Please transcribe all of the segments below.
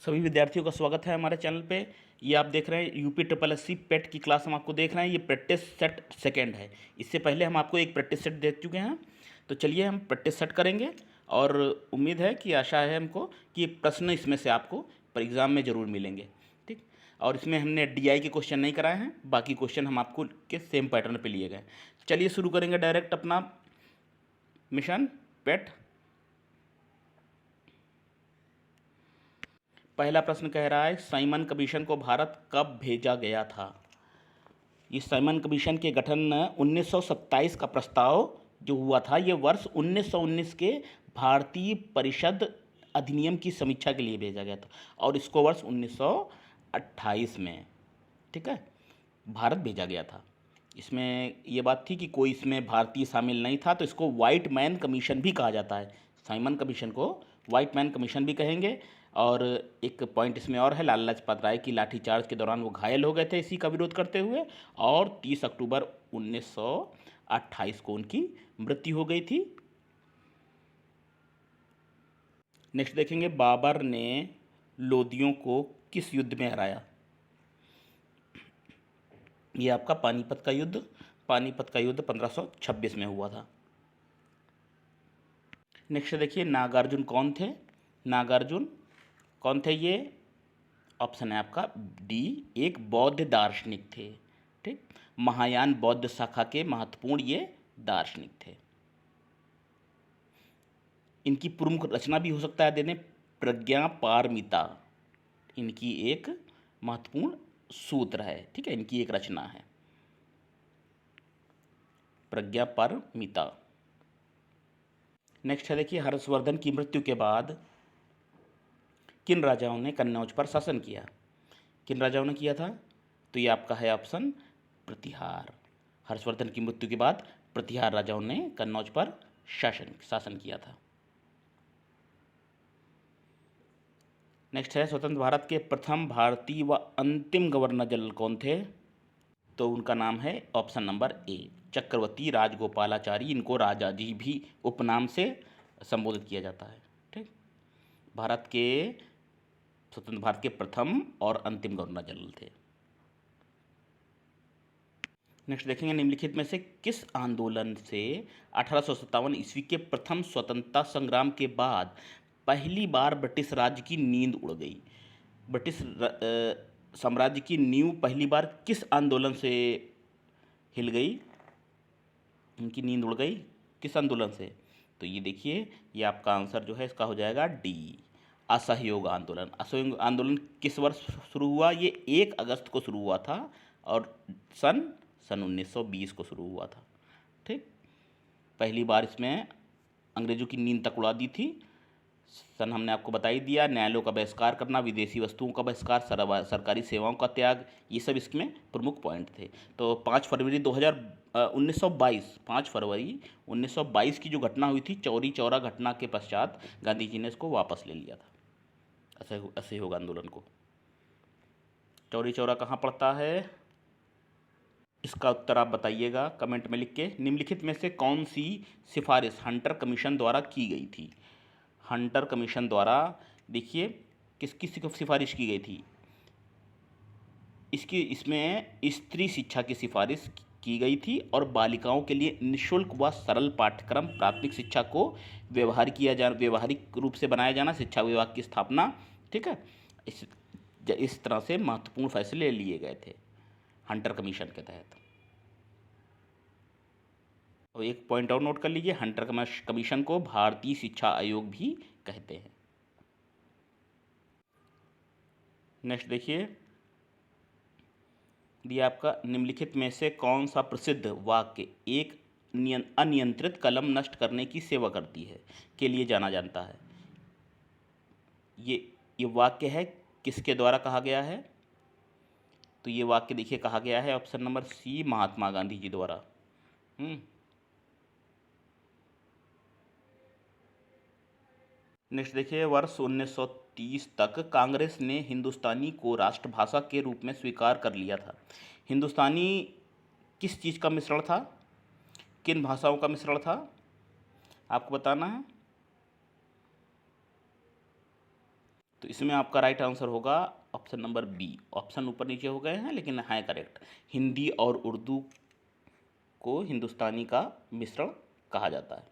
सभी विद्यार्थियों का स्वागत है हमारे चैनल पे। ये आप देख रहे हैं यूपी ट्रिपल एस सी पेट की क्लास हम आपको देख रहे हैं। ये प्रैक्टिस सेट सेकंड है। इससे पहले हम आपको एक प्रैक्टिस सेट दे चुके हैं। तो चलिए हम प्रैक्टिस सेट करेंगे और उम्मीद है कि आशा है हमको कि प्रश्न इसमें से आपको पर एग्ज़ाम में ज़रूर मिलेंगे। ठीक। और इसमें हमने डीआई के क्वेश्चन नहीं कराए हैं, बाकी क्वेश्चन हम आपको के सेम पैटर्न पर लिए गए। चलिए शुरू करेंगे डायरेक्ट अपना मिशन पेट। पहला प्रश्न कह रहा है साइमन कमीशन को भारत कब भेजा गया था। इस साइमन कमीशन के गठन 1927 का प्रस्ताव जो हुआ था, ये वर्ष 1919 के भारतीय परिषद अधिनियम की समीक्षा के लिए भेजा गया था और इसको वर्ष 1928 में, ठीक है, भारत भेजा गया था। इसमें ये बात थी कि कोई इसमें भारतीय शामिल नहीं था, तो इसको वाइट मैन कमीशन भी कहा जाता है। साइमन कमीशन को वाइट मैन कमीशन भी कहेंगे। और एक पॉइंट इसमें और है, लाला लाजपत राय की लाठीचार्ज के दौरान वो घायल हो गए थे इसी का विरोध करते हुए, और 30 अक्टूबर 1928 को उनकी मृत्यु हो गई थी। नेक्स्ट देखेंगे, बाबर ने लोदियों को किस युद्ध में हराया। ये आपका पानीपत का युद्ध, पानीपत का युद्ध 1526 में हुआ था। नेक्स्ट देखिए, नागार्जुन कौन थे। नागार्जुन कौन थे, ये ऑप्शन है आपका डी, एक बौद्ध दार्शनिक थे। ठीक, महायान बौद्ध शाखा के महत्वपूर्ण ये दार्शनिक थे। इनकी प्रमुख रचना भी हो सकता है देने, प्रज्ञा पारमिता इनकी एक महत्वपूर्ण सूत्र है। ठीक है, इनकी एक रचना है प्रज्ञा पारमिता। नेक्स्ट है देखिए, हर्षवर्धन की मृत्यु के बाद किन राजाओं ने कन्नौज पर शासन किया। किन राजाओं ने किया था, तो ये आपका है ऑप्शन प्रतिहार। हर्षवर्धन की मृत्यु के बाद प्रतिहार राजाओं ने कन्नौज पर शासन किया था। नेक्स्ट है, स्वतंत्र भारत के प्रथम भारतीय व अंतिम गवर्नर जनरल कौन थे, तो उनका नाम है ऑप्शन नंबर ए, चक्रवर्ती राजगोपालाचारी। इनको राजा जी भी उपनाम से संबोधित किया जाता है। ठीक, भारत के स्वतंत्र भारत के प्रथम और अंतिम गवर्नर जनरल थे। नेक्स्ट देखेंगे, निम्नलिखित में से किस आंदोलन से 1857 ईस्वी के प्रथम स्वतंत्रता संग्राम के बाद पहली बार ब्रिटिश राज्य की नींद उड़ गई। ब्रिटिश साम्राज्य की नींव पहली बार किस आंदोलन से हिल गई, उनकी नींद उड़ गई किस आंदोलन से, तो ये देखिए, ये आपका आंसर जो है इसका हो जाएगा डी, असहयोग आंदोलन। असहयोग आंदोलन किस वर्ष शुरू हुआ, ये 1 अगस्त को शुरू हुआ था और सन 1920 को शुरू हुआ था। ठीक, पहली बार इसमें अंग्रेज़ों की नींद तक उड़ा दी थी। सन हमने आपको बता ही दिया। न्यायालयों का बहिष्कार करना, विदेशी वस्तुओं का बहिष्कार, सरकारी सेवाओं का त्याग, ये सब इसमें प्रमुख पॉइंट थे। तो 5 फरवरी 1922 5 फरवरी 1922 की जो घटना हुई थी, चौरी चौरा घटना के पश्चात गांधी जी ने इसको वापस ले लिया था, असहयोग आंदोलन को। चौरी चौरा कहाँ पड़ता है, इसका उत्तर आप बताइएगा कमेंट में लिख के। निम्नलिखित में से कौन सी सिफारिश हंटर कमीशन द्वारा की गई थी। हंटर कमीशन द्वारा देखिए किस सिफारिश की गई थी, इसमें स्त्री शिक्षा की सिफारिश की गई थी और बालिकाओं के लिए निःशुल्क व सरल पाठ्यक्रम प्राथमिक शिक्षा को व्यवहारिक रूप से बनाया जाना, शिक्षा विभाग की स्थापना। ठीक है, इस तरह से महत्वपूर्ण फैसले लिए गए थे हंटर कमीशन के तहत। और एक पॉइंट और नोट कर लीजिए, हंटर कमीशन को भारतीय शिक्षा आयोग भी कहते हैं। नेक्स्ट देखिए, दिया आपका, निम्नलिखित में से कौन सा प्रसिद्ध वाक्य एक अनियंत्रित कलम नष्ट करने की सेवा करती है के लिए जाना जाता है। ये वाक्य है किसके द्वारा कहा गया है, तो ये वाक्य देखिए कहा गया है option number C, Mahatma Gandhi ji द्वारा। नेक्स्ट देखिए, वर्ष 1930 तक कांग्रेस ने हिंदुस्तानी को राष्ट्रभाषा के रूप में स्वीकार कर लिया था। हिंदुस्तानी किस चीज़ का मिश्रण था, किन भाषाओं का मिश्रण था, आपको बताना है। तो इसमें आपका राइट आंसर होगा ऑप्शन नंबर बी। ऑप्शन ऊपर नीचे हो गए हैं लेकिन है करेक्ट। हिंदी और उर्दू को हिंदुस्तानी का मिश्रण कहा जाता है।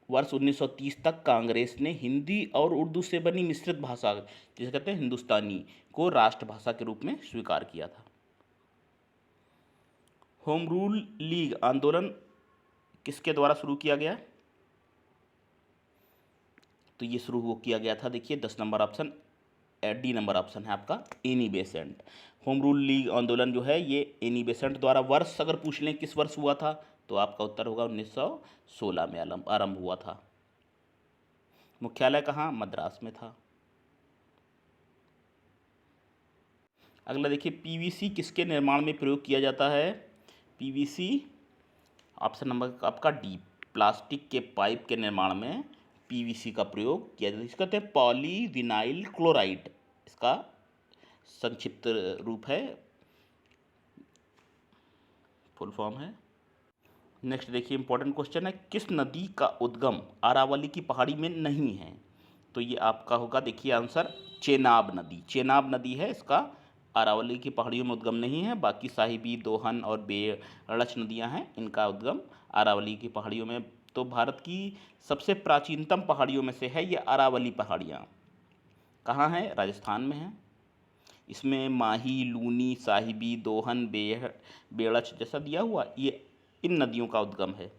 वर्ष 1930 तक कांग्रेस ने हिंदी और उर्दू से बनी मिश्रित भाषा, जिसे कहते हैं हिंदुस्तानी, को राष्ट्रभाषा के रूप में स्वीकार किया था। होम रूल लीग आंदोलन किसके द्वारा शुरू किया गया? तो ये शुरू किया गया था, देखिए 10 number option, D number option है आपका Annie Besant. Home rule league आंदोलन जो है ये एनी बेसेंट द्वारा, वर्ष अगर पूछ लें किस वर्ष हुआ था तो आपका उत्तर होगा 1916 में आरंभ हुआ था। मुख्यालय कहाँ? मद्रास में था। अगला देखिए, पीवीसी किसके निर्माण में प्रयोग किया जाता है? पीवीसी ऑप्शन नंबर आपका डी, प्लास्टिक के पाइप के निर्माण में पीवीसी का प्रयोग किया जाता है। इसका कहते हैं पॉलीविनाइल क्लोराइड, इसका संक्षिप्त रूप है, फुल फॉर्म है। नेक्स्ट देखिए, इंपॉर्टेंट क्वेश्चन है, किस नदी का उद्गम अरावली की पहाड़ी में नहीं है? तो ये आपका होगा, देखिए आंसर, चेनाब नदी। चेनाब नदी है, इसका अरावली की पहाड़ियों में उद्गम नहीं है। बाकी साहिबी, दोहन और बेड़च नदियां हैं, इनका उद्गम अरावली की पहाड़ियों में। तो भारत की सबसे प्राचीनतम पहाड़ियों में से है ये अरावली पहाड़ियाँ। कहाँ है? राजस्थान में है। इसमें माही, लूनी, साहिबी, दोहन, बेड़च जैसा दिया हुआ, ये इन नदियों का उद्गम है।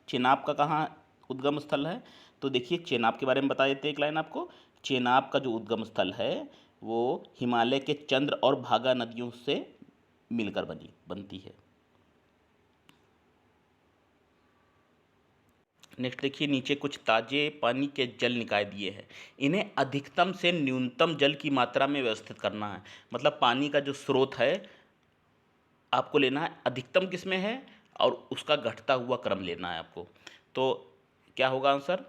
चेनाब का कहाँ उद्गम स्थल है? तो देखिए, चेनाब के बारे में बता देते हैं एक लाइन आपको। चेनाब का जो उद्गम स्थल है वो हिमालय के चंद्र और भागा नदियों से मिलकर बनती है। नेक्स्ट देखिए, नीचे कुछ ताजे पानी के जल निकाय दिए हैं, इन्हें अधिकतम से न्यूनतम जल की मात्रा में व्यवस्थित करना है। मतलब पानी का जो स्रोत है आपको लेना है, अधिकतम किस में है और उसका घटता हुआ क्रम लेना है आपको। तो क्या होगा आंसर?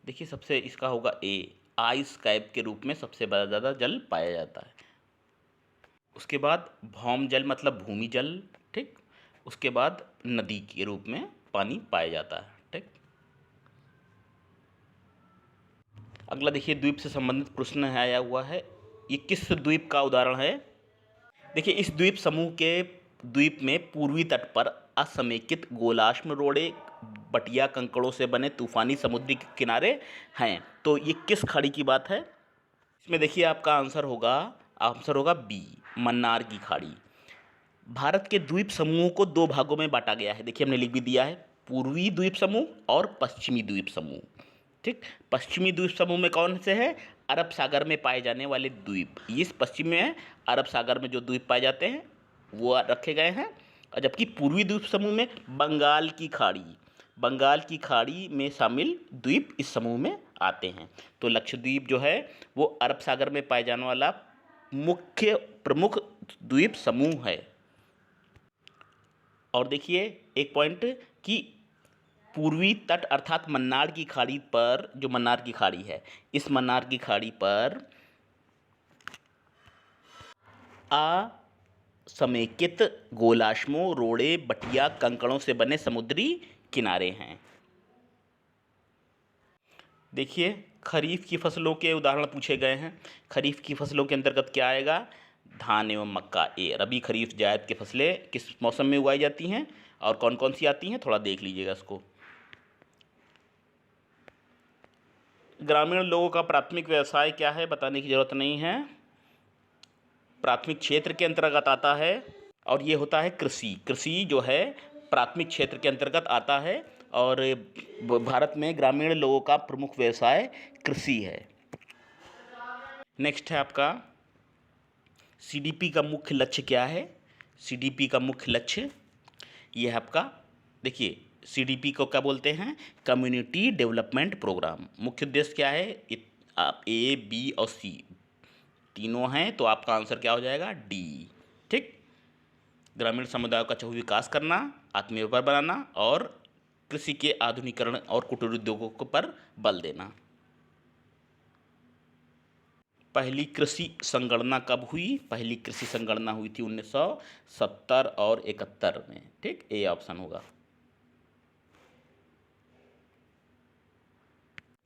देखिए, सबसे इसका होगा ए, आइस कैप के रूप में सबसे ज़्यादा जल पाया जाता है। उसके बाद भौम जल मतलब भूमि जल, ठीक। उसके बाद नदी के रूप में पानी पाया जाता है, ठीक। अगला देखिए, द्वीप से संबंधित प्रश्न है आया हुआ है, ये किस द्वीप का उदाहरण है? देखिए, इस द्वीप समूह के द्वीप में पूर्वी तट पर असमेकित गोलाश्म रोड़े बटिया कंकड़ों से बने तूफानी समुद्री किनारे हैं। तो ये किस खाड़ी की बात है? इसमें देखिए आपका आंसर होगा बी, मन्नार की खाड़ी। भारत के द्वीप समूहों को दो भागों में बांटा गया है, देखिए हमने लिख भी दिया है, पूर्वी द्वीप समूह और पश्चिमी द्वीप समूह, ठीक। पश्चिमी द्वीप समूह में कौन से है? अरब सागर में पाए जाने वाले द्वीप। इस पश्चिम में अरब सागर में जो द्वीप पाए जाते हैं वो रखे गए हैं। और जबकि पूर्वी द्वीप समूह में बंगाल की खाड़ी में शामिल द्वीप इस समूह में आते हैं। तो लक्षद्वीप जो है वो अरब सागर में पाए जाने वाला मुख्य प्रमुख द्वीप समूह है। और देखिए एक पॉइंट कि पूर्वी तट अर्थात मन्नार की खाड़ी पर, जो मन्नार की खाड़ी है, इस मन्नार की खाड़ी पर असमेकित गोलाश्मों रोड़े बटिया कंकड़ों से बने समुद्री किनारे हैं। देखिए, खरीफ की फसलों के उदाहरण पूछे गए हैं। खरीफ की फसलों के अंतर्गत क्या आएगा? धान एवं मक्का। ए, रबी खरीफ जायद की फसलें किस मौसम में उगाई जाती हैं और कौन कौन सी आती हैं, थोड़ा देख लीजिएगा इसको। ग्रामीण लोगों का प्राथमिक व्यवसाय क्या है, बताने की ज़रूरत नहीं है, प्राथमिक क्षेत्र के अंतर्गत आता है और ये होता है कृषि। कृषि जो है प्राथमिक क्षेत्र के अंतर्गत आता है और भारत में ग्रामीण लोगों का प्रमुख व्यवसाय कृषि है। नेक्स्ट है आपका, सीडीपी का मुख्य लक्ष्य क्या है? सीडीपी का मुख्य लक्ष्य ये है आपका, देखिए सीडीपी को क्या बोलते हैं? Community development programme. मुख्य उद्देश्य क्या है? आप ए, बी और सी तीनों हैं, तो आपका आंसर क्या हो जाएगा? डी, ठीक। ग्रामीण समुदायों का चहुँ विकास करना, आत्मनिर्भर बनाना और कृषि के आधुनिकीकरण और कुटीर उद्योगों पर बल देना। पहली कृषि संगणना कब हुई? पहली कृषि संगणना हुई थी 1970 और 71 में, ठीक। ए ऑप्शन होगा।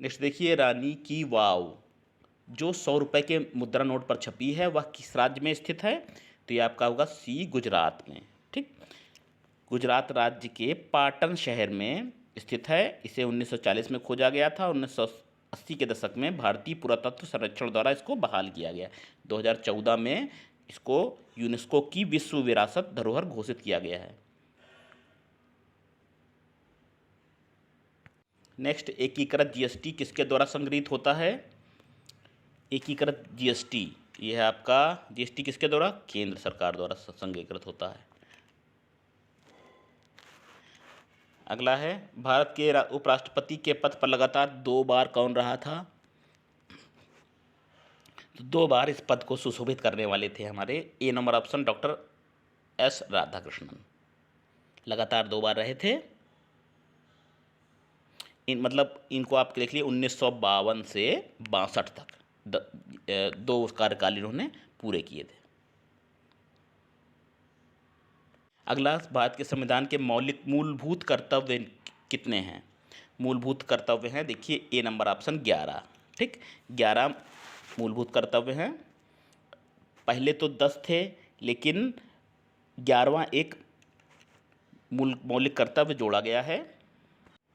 नेक्स्ट देखिए, रानी की वाव जो 100 रुपये के मुद्रा नोट पर छपी है वह किस राज्य में स्थित है? तो ये आपका होगा सी, गुजरात में। ठीक, गुजरात राज्य के पाटन शहर में स्थित है। इसे 1940 में खोजा गया था। 1980 के दशक में भारतीय पुरातत्व सर्वेक्षण द्वारा इसको बहाल किया गया। 2014 में इसको यूनेस्को की विश्व विरासत धरोहर घोषित किया गया है। नेक्स्ट, एकीकृत जीएसटी किसके द्वारा संग्रहित होता है? एकीकृत जीएसटी, यह है आपका जीएसटी किसके द्वारा? केंद्र सरकार द्वारा संग्रहित होता है। अगला है, भारत के उपराष्ट्रपति के पद पर लगातार 2 बार कौन रहा था? तो 2 बार इस पद को सुशोभित करने वाले थे हमारे a number option doctor S Radhakrishnan. लगातार 2 बार रहे थे। मतलब इनको आप देख लिए 1952 से 62 तक 2 कार्यकाल इन्होंने पूरे किए थे। अगला, भारत के संविधान के मूलभूत कर्तव्य कितने हैं? मूलभूत कर्तव्य हैं, देखिए ए नंबर ऑप्शन 11। ठीक, 11 मूलभूत कर्तव्य हैं। पहले तो 10 थे, लेकिन 11वां एक मौलिक कर्तव्य जोड़ा गया है।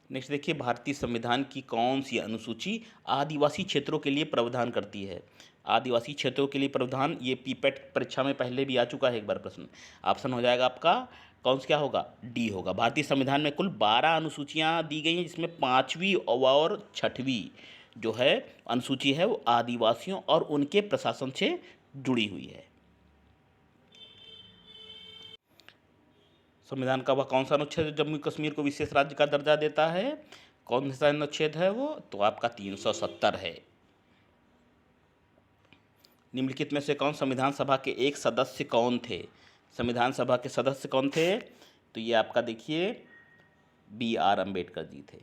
नेक्स्ट देखिए, भारतीय संविधान की कौन सी अनुसूची आदिवासी क्षेत्रों के लिए प्रावधान करती है? आदिवासी क्षेत्रों के लिए प्रावधान, ये पीपेट परीक्षा में पहले भी आ चुका है एक बार प्रश्न। ऑप्शन हो जाएगा आपका कौन सा, क्या होगा? डी होगा। भारतीय संविधान में कुल 12 अनुसूचियाँ दी गई हैं, जिसमें 5वीं और 6वीं जो है अनुसूची है वो आदिवासियों और उनके प्रशासन से जुड़ी हुई है। संविधान का वह कौन सा अनुच्छेद जम्मू कश्मीर को विशेष राज्य का दर्जा देता है? कौन सा अनुच्छेद है वो? तो आपका 370 है। निम्नलिखित में से कौन संविधान सभा के एक सदस्य कौन थे? संविधान सभा के सदस्य कौन थे? तो ये आपका देखिए B.R. अम्बेडकर जी थे।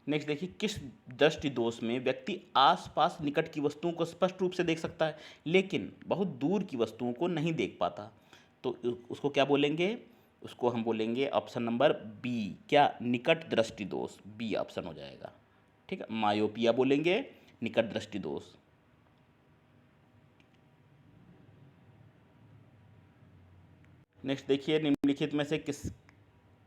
नेक्स्ट देखिए, किस दृष्टि दोष में व्यक्ति आसपास निकट की वस्तुओं को स्पष्ट रूप से देख सकता है लेकिन बहुत दूर की वस्तुओं को नहीं देख पाता? तो उसको क्या बोलेंगे? उसको हम बोलेंगे ऑप्शन नंबर बी, क्या? निकट दृष्टि दोष। बी ऑप्शन हो जाएगा। ठीक है, मायोपिया बोलेंगे, निकट दृष्टि दोष। नेक्स्ट देखिए, निम्नलिखित में से किस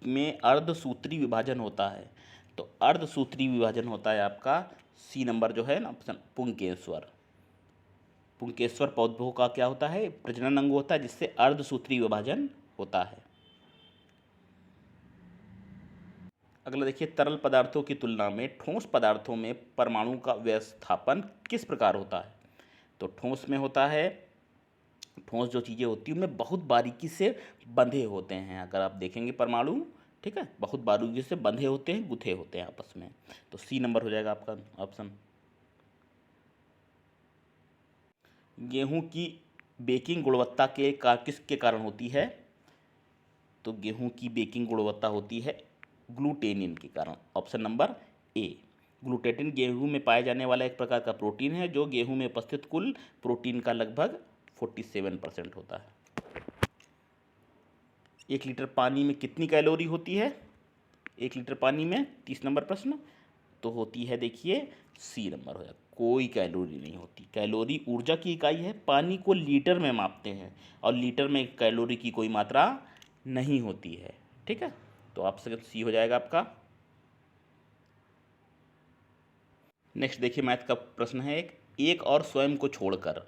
में अर्धसूत्री विभाजन होता है? तो अर्धसूत्री विभाजन होता है आपका सी नंबर जो है ना ऑप्शन, पुंकेश्वर। पुंकेश्वर पौधों का क्या होता है? प्रजनन अंग होता है, जिससे अर्धसूत्री विभाजन होता है। अगला देखिए, तरल पदार्थों की तुलना में ठोस पदार्थों में परमाणु का व्यवस्थापन किस प्रकार होता है? तो ठोस में होता है, ठोस जो चीज़ें होती हैं उनमें बहुत बारीकी से बंधे होते हैं। अगर आप देखेंगे परमाणु, ठीक है, बहुत बारीकी से बंधे होते हैं, गुथे होते हैं आपस में। तो सी नंबर हो जाएगा आपका ऑप्शन। गेहूं की बेकिंग गुणवत्ता किसके कारण होती है? तो गेहूं की बेकिंग गुणवत्ता होती है ग्लूटेनिन के कारण। Option number A. ग्लूटेनिन गेहूं में पाया जाने वाला एक प्रकार का प्रोटीन है जो गेहूं में उपस्थित कुल प्रोटीन का लगभग 47% होता है। 1 लीटर पानी में कितनी कैलोरी होती है? 1 लीटर पानी में 30 नंबर प्रश्न तो होती है, देखिए सी नंबर हो जाएगा, कोई कैलोरी नहीं होती। कैलोरी ऊर्जा की इकाई है, पानी को लीटर में मापते हैं और लीटर में कैलोरी की कोई मात्रा नहीं होती है। ठीक है, तो ऑप्शन सी हो जाएगा आपका। नेक्स्ट देखिए, मैथ का प्रश्न है एक और स्वयं को छोड़कर,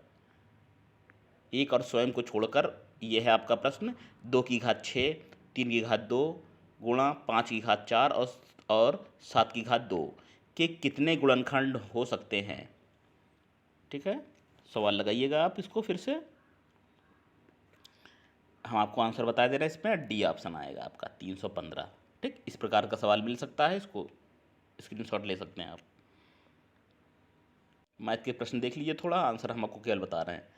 एक और स्वयं को छोड़कर यह है आपका प्रश्न। 2 की घात 6, 3 की घात 2 गुणा 5 की घात 4 और 7 की घात 2 के कितने गुणनखंड हो सकते हैं? ठीक है, सवाल लगाइएगा आप इसको फिर से। हम आपको आंसर बता दे रहे हैं, इसमें डी ऑप्शन आएगा आपका 315। ठीक, इस प्रकार का सवाल मिल सकता है, इसको स्क्रीनशॉट ले सकते हैं आप। मैथ के प्रश्न देख लीजिए थोड़ा, आंसर हम आपको केवल बता रहे हैं।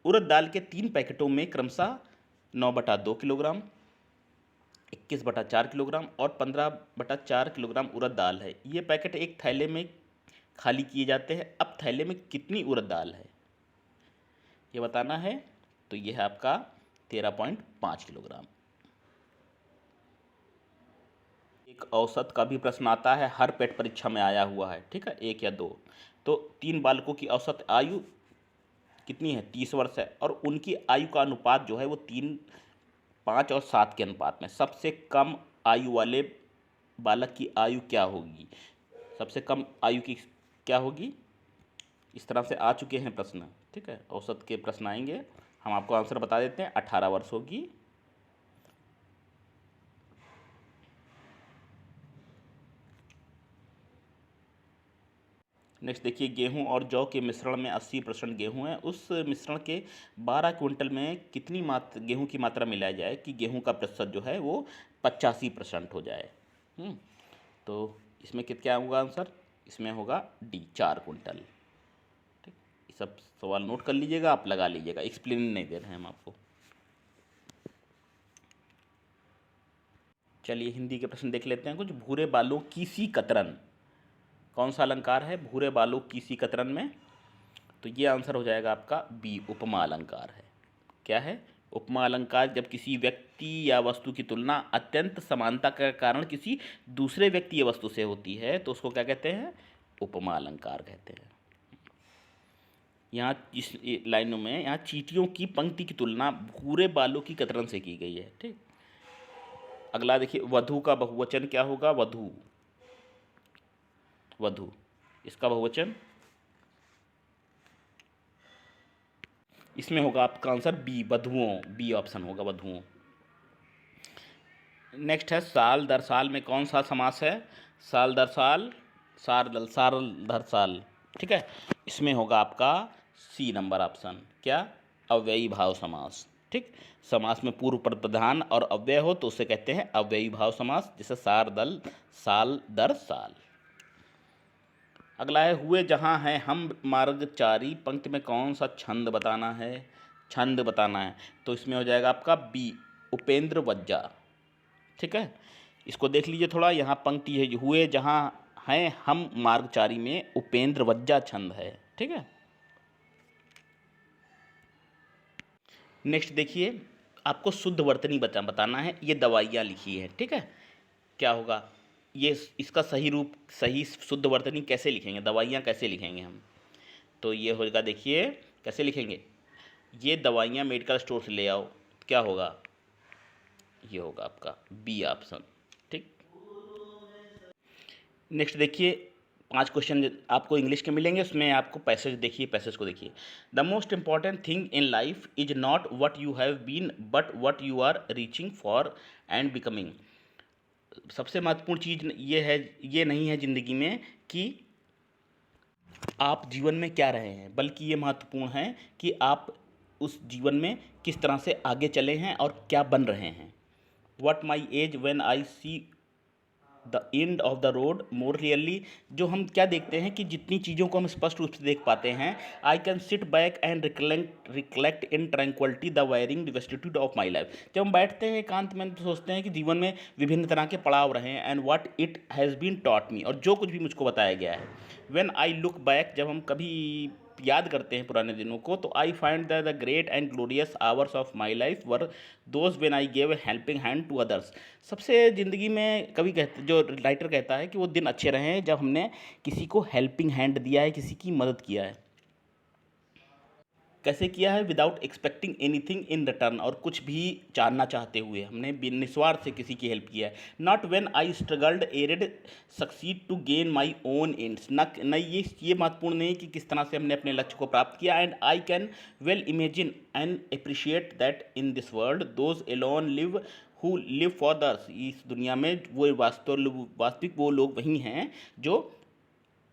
उड़द दाल के 3 पैकेटों में क्रमशः 9/2 किलोग्राम, 21/4 किलोग्राम और 15/4 किलोग्राम उड़द दाल है। ये पैकेट एक थैले में खाली किए जाते हैं। अब थैले में कितनी उड़द दाल है ये बताना है। तो ये है आपका 13.5 किलोग्राम। एक औसत का भी प्रश्न आता है, हर पेट परीक्षा में आया हुआ है, ठीक है, 1 या 2। तो 3 बालकों की औसत आयु कितनी है? 30 वर्ष है, और उनकी आयु का अनुपात जो है वो 3, 5 और 7 के अनुपात में। सबसे कम आयु वाले बालक की आयु क्या होगी? सबसे कम आयु की क्या होगी? इस तरह से आ चुके हैं प्रश्न, ठीक है, औसत के प्रश्न आएंगे, हम आपको आंसर बता देते हैं, 18 वर्ष होगी। नेक्स्ट देखिए, गेहूं और जौ के मिश्रण में 80% गेहूं है, उस मिश्रण के 12 क्विंटल में कितनी मात्रा गेहूं की मात्रा मिलाई जाए कि गेहूं का प्रतिशत जो है वो 85% हो जाए? तो इसमें क्या होगा आंसर? इसमें होगा डी, 4 क्विंटल। ठीक, ये सब सवाल नोट कर लीजिएगा, आप लगा लीजिएगा, एक्सप्लेन नहीं दे रहे हैं हम आपको। चलिए हिंदी के प्रश्न देख लेते हैं कुछ। भूरे बालों की सी कतरन, कौन सा अलंकार है भूरे बालों की सी कतरन में? तो ये आंसर हो जाएगा आपका बी, उपमा अलंकार है। क्या है? उपमा अलंकार जब किसी व्यक्ति या वस्तु की तुलना अत्यंत समानता के कारण किसी दूसरे व्यक्ति या वस्तु से होती है तो उसको क्या कहते हैं? उपमा अलंकार कहते हैं। यहाँ इस लाइनों में यहाँ चींटियों की पंक्ति की तुलना भूरे बालों की कतरन से की गई है। ठीक, अगला देखिए, वधु का बहुवचन क्या होगा? वधु, वधु, इसका बहुवचन इसमें होगा आपका आंसर बी, वधुओं, बी ऑप्शन होगा, वधुओं। नेक्स्ट है, साल दर साल में कौन सा समास है? साल दर साल, साल दर साल, ठीक है, इसमें होगा आपका सी नंबर ऑप्शन। क्या? अव्ययी भाव समास। ठीक, समास में पूर्व पद प्रधान और अव्यय हो तो उसे कहते हैं अव्ययी भाव समास, जैसे साल दर साल। अगला है, हुए जहाँ हैं हम मार्गचारी, पंक्ति में कौन सा छंद बताना है? छंद बताना है, तो इसमें हो जाएगा आपका बी, उपेंद्र वज्जा। ठीक है, इसको देख लीजिए थोड़ा, यहाँ पंक्ति है, हुए जहाँ हैं हम मार्गचारी में उपेंद्र वज्जा छंद है। ठीक है, नेक्स्ट देखिए, आपको शुद्ध वर्तनी बताना है, ये दवाइयाँ लिखी है। ठीक है, क्या होगा ये, इसका सही रूप, सही शुद्ध वर्तनी कैसे लिखेंगे, दवाइयाँ कैसे लिखेंगे हम? तो ये होगा, देखिए कैसे लिखेंगे, ये दवाइयाँ मेडिकल स्टोर से ले आओ, क्या होगा? ये होगा आपका बी ऑप्शन। ठीक, नेक्स्ट देखिए, 5 क्वेश्चन आपको इंग्लिश के मिलेंगे, उसमें आपको पैसेज देखिए, पैसेज को देखिए। The most important thing in life is not what you have been but what you are reaching for and becoming. सबसे महत्वपूर्ण चीज़ ये है, ये नहीं है ज़िंदगी में कि आप जीवन में क्या रहे हैं, बल्कि ये महत्वपूर्ण है कि आप उस जीवन में किस तरह से आगे चले हैं और क्या बन रहे हैं। What my age when I see the end of the road more clearly, जो हम क्या देखते हैं कि जितनी चीज़ों को हम स्पष्ट रूप से देख पाते हैं, I can sit back and recollect in tranquillity the varying डिवेस्टिट्यूड ऑफ माई लाइफ। जब हम बैठते हैं एकांत में तो सोचते हैं कि जीवन में विभिन्न तरह के पड़ाव रहे हैं, and what it has been taught me, और जो कुछ भी मुझको बताया गया है। व्हेन आई लुक बैक, जब हम कभी याद करते हैं पुराने दिनों को, तो I find the great and glorious hours of my life were those when I gave a helping hand to others. सबसे ज़िंदगी में कभी कहते, जो राइटर कहता है कि वो दिन अच्छे रहे हैं जब हमने किसी को हेल्पिंग हैंड दिया है, किसी की मदद किया है। कैसे किया है? Without expecting anything in return, और कुछ भी जानना चाहते हुए हमने निस्वार्थ से किसी की हेल्प किया है। Not when I struggled and succeed to gain my own ends, न ये महत्वपूर्ण नहीं कि किस तरह से हमने अपने लक्ष्य को प्राप्त किया। And I can well imagine and appreciate that in this world those alone live who live for others, इस दुनिया में वो वास्तविक वो लोग वही हैं जो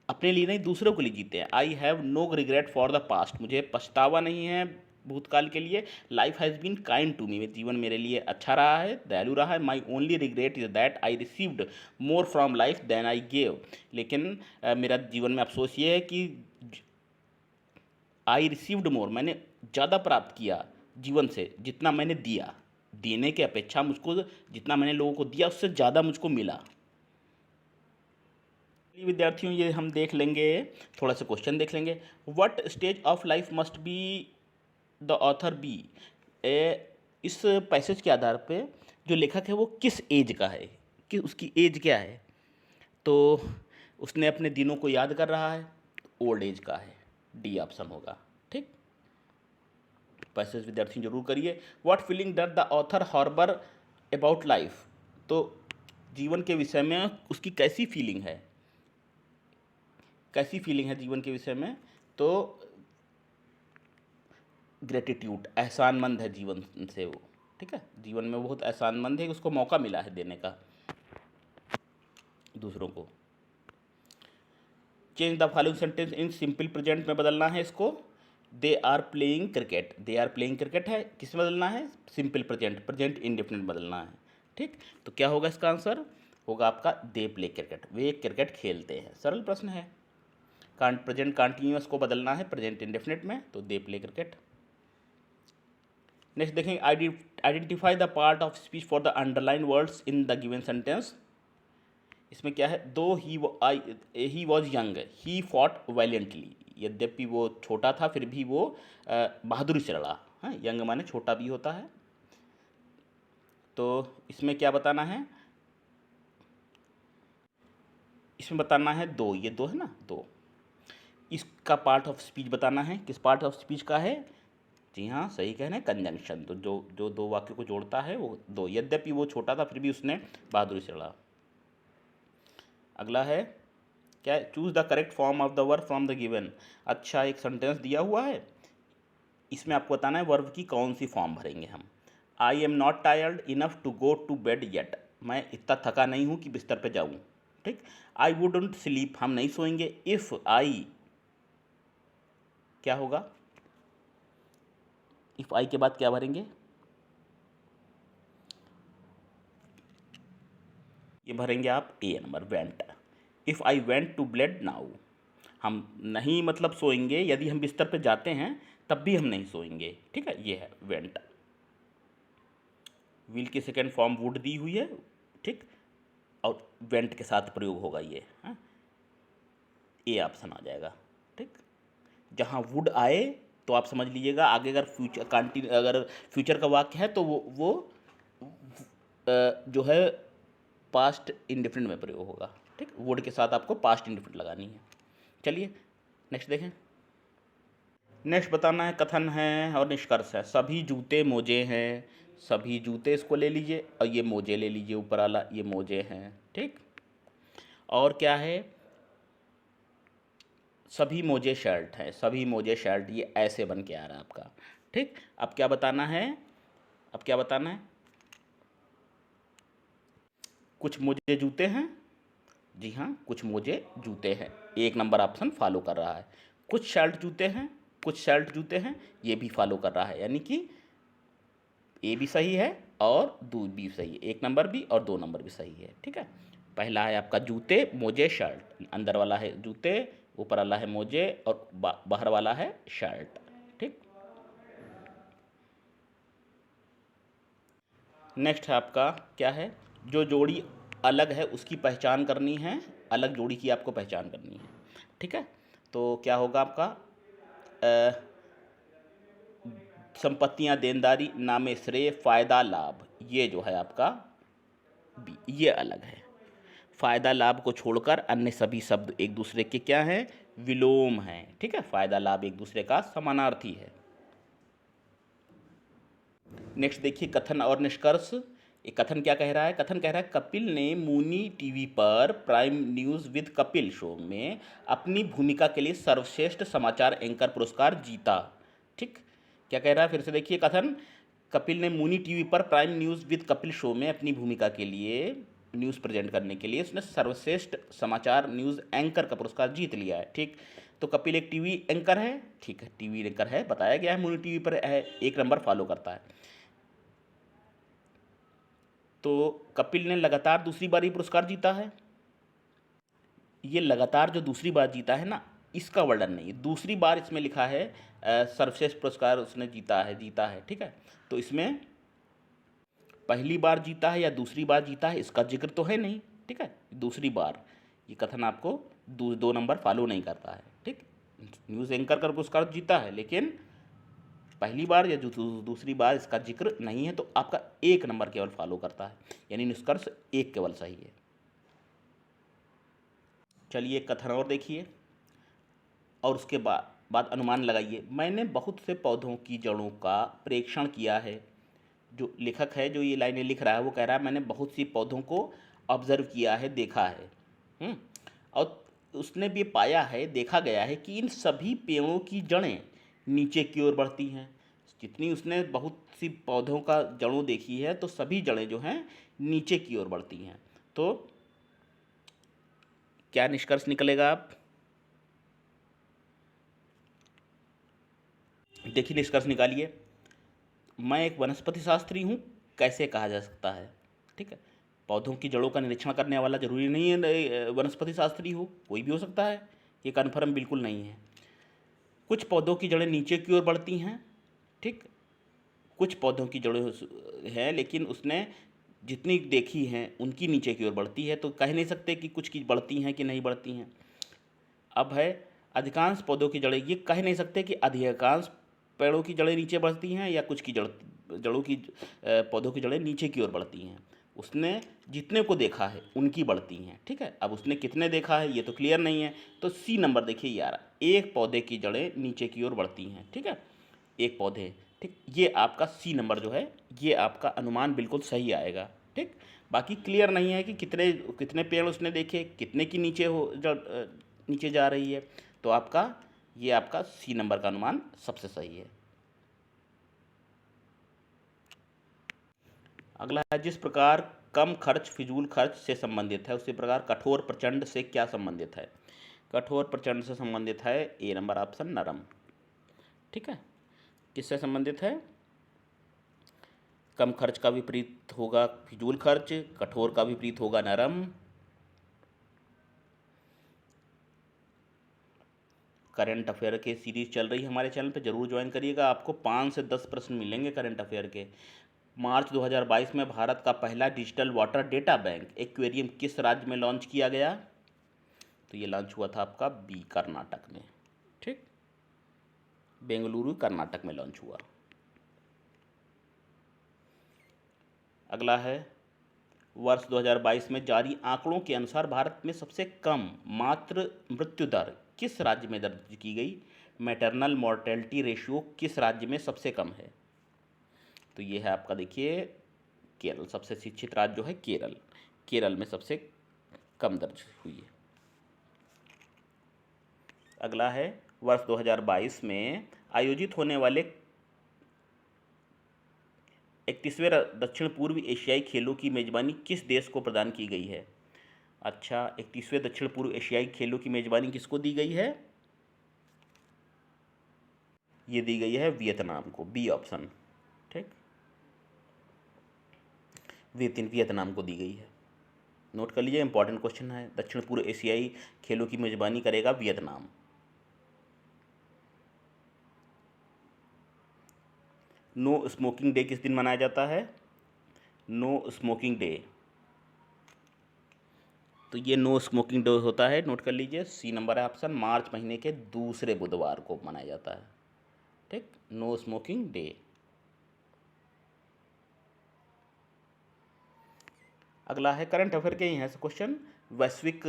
अपने लिए नहीं दूसरों के लिए जीते हैं। I have no regret for the past, मुझे पछतावा नहीं है भूतकाल के लिए। Life has been kind to me, जीवन मेरे लिए अच्छा रहा है, दयालु रहा है। My only regret is that I received more from life than I gave, लेकिन मेरा जीवन में अफसोस ये है कि आई रिसीव्ड मोर, मैंने ज़्यादा प्राप्त किया जीवन से जितना मैंने दिया, देने के अपेक्षा मुझको जितना मैंने लोगों को दिया उससे ज़्यादा मुझको मिला। विद्यार्थियों, ये हम देख लेंगे, थोड़ा सा क्वेश्चन देख लेंगे। What stage of life must be the author be, इस पैसेज के आधार पे जो लेखक है वो किस एज का है, कि उसकी एज क्या है, तो उसने अपने दिनों को याद कर रहा है, ओल्ड एज का है, डी ऑप्शन होगा। ठीक, पैसेज विद्यार्थी जरूर करिए। What feeling does the author harbour about life, तो जीवन के विषय में उसकी कैसी फीलिंग है, कैसी फीलिंग है जीवन के विषय में, तो ग्रेटिट्यूड, एहसानमंद है जीवन से वो। ठीक है, जीवन में वो बहुत एहसानमंद है कि उसको मौका मिला है देने का दूसरों को। Change the following sentence in simple present में बदलना है इसको। They are playing cricket, they are playing cricket है, किस में बदलना है, सिंपल प्रेजेंट, प्रेजेंट इंडेफिनिट बदलना है। ठीक, तो क्या होगा इसका आंसर, होगा आपका दे प्ले क्रिकेट, वे क्रिकेट खेलते हैं। सरल प्रश्न है। प्रेजेंट कॉन्टिन्यूअस को बदलना है प्रेजेंट इंडेफिनिट में, तो दे प्ले क्रिकेट। नेक्स्ट देखेंगे, identify the part of speech for the underline words in the given sentence. इसमें क्या है, though he was young he fought valiantly, यद्यपि वो छोटा था फिर भी वो बहादुरी से लड़ा। हाँ, यंग माने छोटा भी होता है। तो इसमें क्या बताना है, इसमें बताना है दो, ये दो है ना, दो, इसका पार्ट ऑफ स्पीच बताना है, किस पार्ट ऑफ स्पीच का है, जी हाँ सही कहना है, कंजंक्शन, तो जो जो दो वाक्यों को जोड़ता है वो दो, यद्यपि वो छोटा था फिर भी उसने बहादुरी से लड़ा। अगला है क्या, choose the correct form of the verb from the given. अच्छा, एक सेंटेंस दिया हुआ है, इसमें आपको बताना है वर्ब की कौन सी फॉर्म भरेंगे हम। I am not tired enough to go to bed yet, मैं इतना थका नहीं हूँ कि बिस्तर पे जाऊँ। ठीक, आई वुडंट स्लीप, हम नहीं सोएंगे, इफ़ आई, क्या होगा, इफ़ आई के बाद क्या भरेंगे, ये भरेंगे आप a number, went. If I went to bed now, हम नहीं मतलब सोएंगे, यदि हम बिस्तर पे जाते हैं तब भी हम नहीं सोएंगे। ठीक है, ये है वेंट। विल की सेकेंड फॉर्म वुड दी हुई है। ठीक, और वेंट के साथ प्रयोग होगा ये। हाँ, ए ऑप्शन आ जाएगा। ठीक, जहाँ वुड आए तो आप समझ लीजिएगा आगे अगर फ्यूचर का वाक्य है तो वो जो है पास्ट इंडेफिनिट में प्रयोग होगा। ठीक, वुड के साथ आपको पास्ट इंडेफिनिट लगानी है। चलिए नेक्स्ट देखें। नेक्स्ट बताना है, कथन है और निष्कर्ष है। सभी जूते मोजे हैं, सभी जूते इसको ले लीजिए और ये मोजे ले लीजिए, ऊपर वाला ये मोजे हैं। ठीक, और क्या है, सभी मोजे शर्ट हैं, सभी मोजे शर्ट, ये ऐसे बन के आ रहा है आपका। ठीक, अब क्या बताना है, अब क्या बताना है, कुछ मोजे जूते हैं, जी हाँ कुछ मोजे जूते हैं, एक नंबर ऑप्शन फॉलो कर रहा है। कुछ शर्ट जूते हैं, कुछ शर्ट जूते हैं, ये भी फॉलो कर रहा है, यानी कि ए भी सही है और दो भी सही है, एक नंबर भी और दो नंबर भी सही है। ठीक है, पहला है आपका जूते मोजे शर्ट, अंदर वाला है जूते, ऊपर वाला है मोजे और बाहर वाला है शर्ट। ठीक, नेक्स्ट है आपका क्या है, जो जोड़ी अलग है उसकी पहचान करनी है, अलग जोड़ी की आपको पहचान करनी है। ठीक है, तो क्या होगा आपका, संपत्तियां, देनदारी, नामे श्रेय, फ़ायदा, लाभ, ये जो है आपका बी, ये अलग है। फ़ायदा लाभ को छोड़कर अन्य सभी शब्द एक दूसरे के क्या हैं, विलोम हैं। ठीक है, फ़ायदा लाभ एक दूसरे का समानार्थी है। नेक्स्ट देखिए, कथन और निष्कर्ष। ये कथन क्या कह रहा है, कथन कह रहा है कपिल ने मुनी टीवी पर prime news with Kapil show में अपनी भूमिका के लिए सर्वश्रेष्ठ समाचार एंकर पुरस्कार जीता। ठीक, क्या कह रहा है, फिर से देखिए कथन, कपिल ने मुनी टीवी पर prime news with Kapil show में अपनी भूमिका के लिए, न्यूज़ प्रेजेंट करने के लिए उसने सर्वश्रेष्ठ समाचार न्यूज़ एंकर का पुरस्कार जीत लिया है। ठीक, तो कपिल एक टीवी एंकर है, ठीक है टीवी एंकर है, बताया गया है मुनी टीवी पर है, एक नंबर फॉलो करता है। तो कपिल ने लगातार दूसरी बार ये पुरस्कार जीता है। ये लगातार जो दूसरी बार जीता है ना, इसका वर्णन नहीं है, दूसरी बार इसमें लिखा है सर्वश्रेष्ठ पुरस्कार उसने जीता है। ठीक है, तो इसमें पहली बार जीता है या दूसरी बार जीता है इसका जिक्र तो है नहीं। ठीक है, दूसरी बार, ये कथन आपको दो नंबर फॉलो नहीं करता है। ठीक, न्यूज़ एंकर का पुरस्कार जीता है लेकिन पहली बार या दूसरी बार इसका जिक्र नहीं है, तो आपका 1 नंबर केवल फॉलो करता है, यानी निष्कर्ष 1 केवल सही है। चलिए एक कथन और देखिए और उसके बाद अनुमान लगाइए। मैंने बहुत से पौधों की जड़ों का प्रेक्षण किया है। जो लेखक है, जो ये लाइनें लिख रहा है, वो कह रहा है मैंने बहुत सी पौधों को ऑब्जर्व किया है, देखा है। और उसने भी पाया है, देखा गया है कि इन सभी पेड़ों की जड़ें नीचे की ओर बढ़ती हैं। जितनी उसने बहुत सी पौधों का जड़ों देखी है, तो सभी जड़ें जो हैं नीचे की ओर बढ़ती हैं। तो क्या निष्कर्ष निकलेगा? आप देखिए, निष्कर्ष निकालिए। मैं एक वनस्पति शास्त्री हूँ, कैसे कहा जा सकता है? ठीक है, पौधों की जड़ों का निरीक्षण करने वाला जरूरी नहीं है वनस्पति शास्त्री हो, कोई भी हो सकता है, ये कन्फर्म बिल्कुल नहीं है। कुछ पौधों की जड़ें नीचे की ओर बढ़ती हैं, ठीक, कुछ पौधों की जड़ें हैं, लेकिन उसने जितनी देखी हैं उनकी नीचे की ओर बढ़ती है, तो कह नहीं सकते कि कुछ की बढ़ती हैं कि नहीं बढ़ती हैं। अब है अधिकांश पौधों की जड़ें, ये कह नहीं सकते कि अधिकांश पेड़ों की जड़ें नीचे बढ़ती हैं या कुछ की जड़ों की पौधों की जड़ें नीचे की ओर बढ़ती हैं। उसने जितने को देखा है उनकी बढ़ती हैं, ठीक है। अब उसने कितने देखा है ये तो क्लियर नहीं है, तो सी नंबर देखिए यार, एक पौधे की जड़ें नीचे की ओर बढ़ती हैं, ठीक है, एक पौधे, ठीक, ये आपका सी नंबर जो है, ये आपका अनुमान बिल्कुल सही आएगा, ठीक। बाकी क्लियर नहीं है कि कितने कितने पेड़ उसने देखे, कितने की नीचे नीचे जा रही है, तो आपका ये आपका सी नंबर का अनुमान सबसे सही है। अगला है, जिस प्रकार कम खर्च फिजूल खर्च से संबंधित है, उसी प्रकार कठोर प्रचंड से क्या संबंधित है? कठोर प्रचंड से संबंधित है ए नंबर ऑप्शन, नरम, ठीक है। किससे संबंधित है? कम खर्च का विपरीत होगा फिजूल खर्च, कठोर का विपरीत होगा नरम। करंट अफेयर के सीरीज चल रही है हमारे चैनल पे, जरूर ज्वाइन करिएगा। आपको 5 से 10 प्रश्न मिलेंगे करंट अफेयर के। मार्च 2022 में भारत का पहला digital water data bank aquarium किस राज्य में लॉन्च किया गया? तो ये लॉन्च हुआ था आपका बी, कर्नाटक में, ठीक, बेंगलुरु कर्नाटक में लॉन्च हुआ। अगला है, वर्ष 2022 में जारी आंकड़ों के अनुसार भारत में सबसे कम मातृ मृत्यु दर किस राज्य में दर्ज की गई? मैटरनल मॉर्टेलिटी रेशियो किस राज्य में सबसे कम है? तो ये है आपका, देखिए, केरल, सबसे शिक्षित राज्य जो है केरल, केरल में सबसे कम दर्ज हुई है। अगला है, वर्ष 2022 में आयोजित होने वाले 31वें दक्षिण पूर्व एशियाई खेलों की मेजबानी किस देश को प्रदान की गई है? अच्छा, 31वें दक्षिण पूर्व एशियाई खेलों की मेजबानी किसको दी गई है? ये दी गई है वियतनाम को, बी ऑप्शन, ठीक, वियतनाम को दी गई है। नोट कर लीजिए, इंपॉर्टेंट क्वेश्चन है। दक्षिण पूर्व एशियाई खेलों की मेजबानी करेगा वियतनाम। नो स्मोकिंग डे किस दिन मनाया जाता है? नो स्मोकिंग डे, तो ये नो स्मोकिंग डे होता है, नोट कर लीजिए, सी नंबर है ऑप्शन, मार्च महीने के दूसरे बुधवार को मनाया जाता है, ठीक, नो स्मोकिंग डे। अगला है, करंट अफेयर के यहाँ से क्वेश्चन। वैश्विक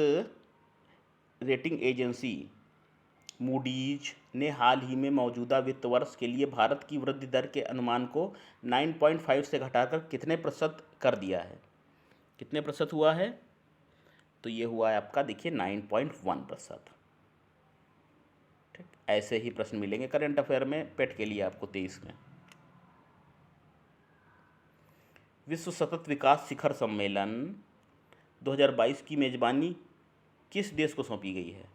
रेटिंग एजेंसी मूडीज ने हाल ही में मौजूदा वित्त वर्ष के लिए भारत की वृद्धि दर के अनुमान को 9.5 से घटाकर कितने प्रतिशत कर दिया है? कितने प्रतिशत हुआ है? तो ये हुआ है आपका, देखिए, 9.1%, ठीक। ऐसे ही प्रश्न मिलेंगे करंट अफेयर में पेट के लिए आपको 23 में। विश्व सतत विकास शिखर सम्मेलन 2022 की मेजबानी किस देश को सौंपी गई है?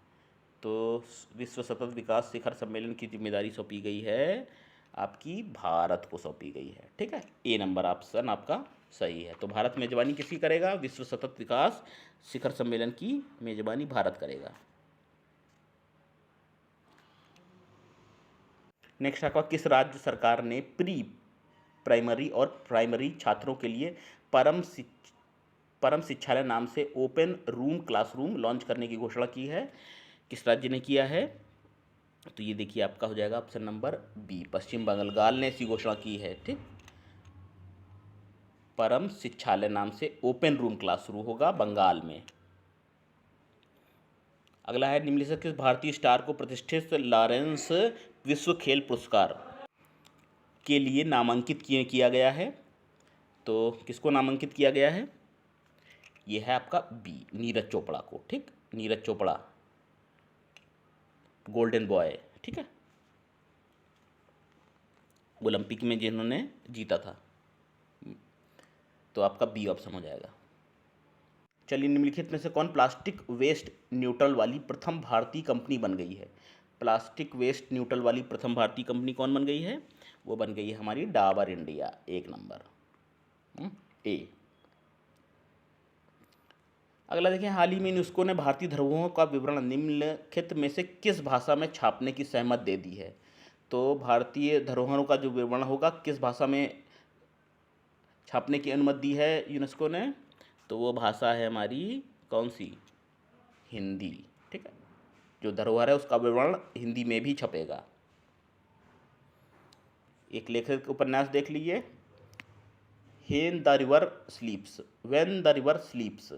तो विश्व सतत विकास शिखर सम्मेलन की जिम्मेदारी सौंपी गई है आपकी भारत को सौंपी गई है, ठीक है, ए नंबर ऑप्शन आपका सही है। तो भारत मेजबानी किसकी करेगा? विश्व सतत विकास शिखर सम्मेलन की मेजबानी भारत करेगा। नेक्स्ट आपका, किस राज्य सरकार ने प्री प्राइमरी और प्राइमरी छात्रों के लिए परम शिक्षालय नाम से ओपन रूम क्लासरूम लॉन्च करने की घोषणा की है? किस राज्य ने किया है? तो ये देखिए आपका हो जाएगा ऑप्शन नंबर बी, पश्चिम बंगाल ने ऐसी घोषणा की है। ठीक, परम शिक्षालय नाम से ओपन रूम क्लास शुरू होगा बंगाल में। अगला है, निम्नलिखित किस भारतीय स्टार को प्रतिष्ठित लॉरेंस विश्व खेल पुरस्कार के लिए नामांकित किया गया है? तो किसको नामांकित किया गया है? यह है आपका बी, नीरज चोपड़ा को। ठीक, नीरज चोपड़ा गोल्डन बॉय, ठीक है, ओलंपिक में जिन्होंने जीता था। तो आपका बी ऑप्शन हो जाएगा। चलिए, निम्नलिखित में से कौन प्लास्टिक वेस्ट न्यूट्रल वाली प्रथम भारतीय कंपनी बन गई है? प्लास्टिक वेस्ट न्यूट्रल वाली प्रथम भारतीय कंपनी कौन बन गई है? वो बन गई है हमारी डाबर इंडिया, एक नंबर ए। अगला देखें, हाल ही में यूनेस्को ने भारतीय धरोहरों का विवरण निम्नलिखित में से किस भाषा में छापने की सहमति दे दी है? तो भारतीय धरोहरों का जो विवरण होगा किस भाषा में छापने की अनुमति दी है यूनेस्को ने? तो वो भाषा है हमारी कौन सी? हिंदी। ठीक है, जो धरोहर है उसका विवरण हिंदी में भी छपेगा। एक लेखक उपन्यास देख लीजिए, when the river स्लीप्स, when the river स्लीप्स।